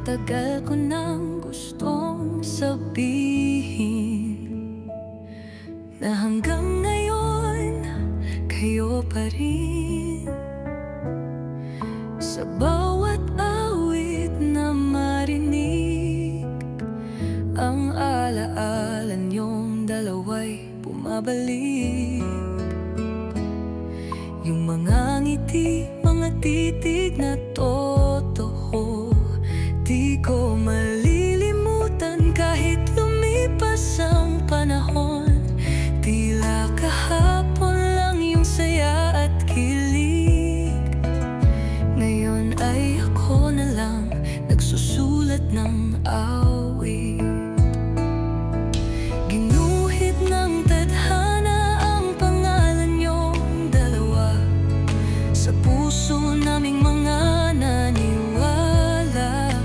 Tagal ko nang gustong sabihin na hanggang ngayon kayo pa rin. Sa bawat awit na marinig, ang alaala niyong dalawa'y bumabalik. Yung mga ngiti, mga titig na totoo, di ko malilimutan kahit lumipas ang panahon. Tila kahapon lang yung saya at kilig. Ngayon ay ako na lang nagsusulat ng awit. Ginuhit ng tadhana ang pangalan niyong dalawa sa puso naming mga naniwala.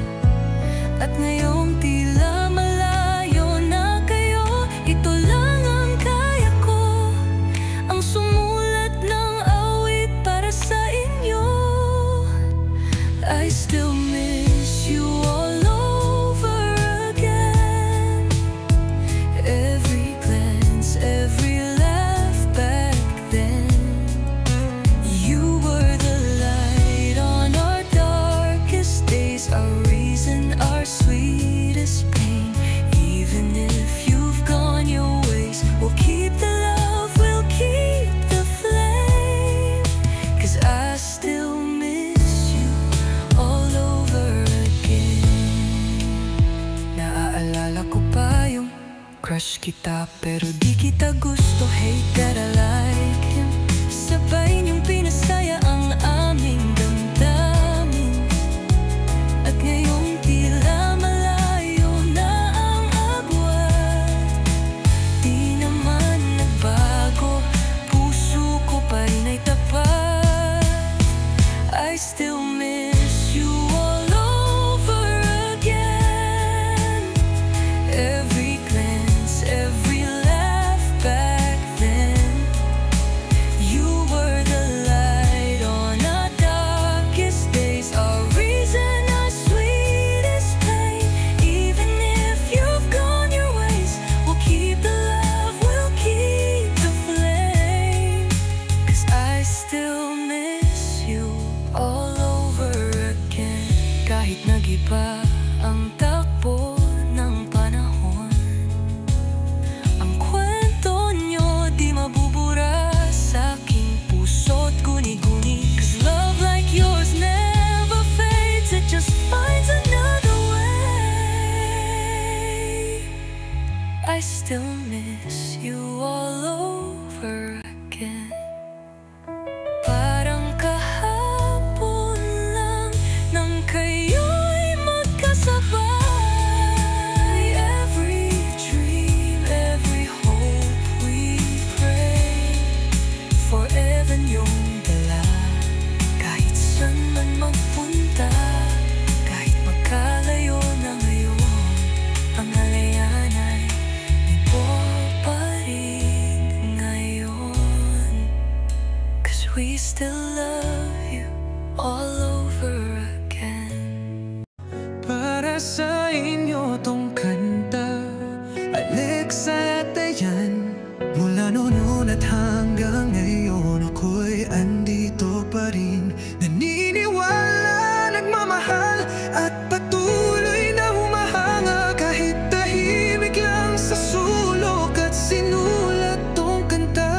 At ngayong tila malayo na kayo, ito lang ang kaya ko, ang sumulat ng awit para sa inyo. I still miss you all over again. Every glance, every laugh back then. You were the light on our darkest days, our reason, our sweetest pain. Even if you've gone your ways, we'll keep the love, we'll keep the flame. 'Cause I still miss you all over again. Naaalala ko pa yung crush kita, pero di kita gusto. Hate that I like him. Sabay niyong pinasaya ang aming damdamin. At ngayong tila malayo na ang agwat, di naman nagbago, puso ko pa rin ay tapat. I still miss you all over again. Every glance, every laugh back then. You were the light on our darkest days, our reason, our sweetest pain. Even if you've gone your ways, we'll keep the love, we'll keep the flame. 'Cause I still miss you all over again. Kahit nag-iba ang takbo ng panahon, ang kwento niyo di mabubura sa aking puso't guni-guni. 'Cause love like yours never fades, it just finds another way. I still miss you all over again. Parang kahapon lang nang kayo'y magkasabay. Every dream, every hope we pray, forever niyong dala. Kahit saan man magpunta, kahit magkalayo na ngayon, ang halayan ay ibo pa rin ngayon. 'Cause we still love you all over again. Para sa inyo tong kanta, Alexa at Dayan. Mula noon at hanggang ngayon, ako'y andito pa rin. Naniniwala, nagmamahal at patuloy na humahanga. Kahit tahimik lang sa sulok at sinulat tong kanta.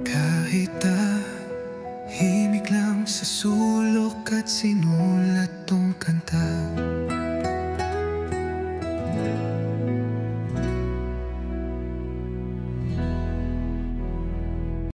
Kahit tahimik lang sa sulok at sinulat tong kanta.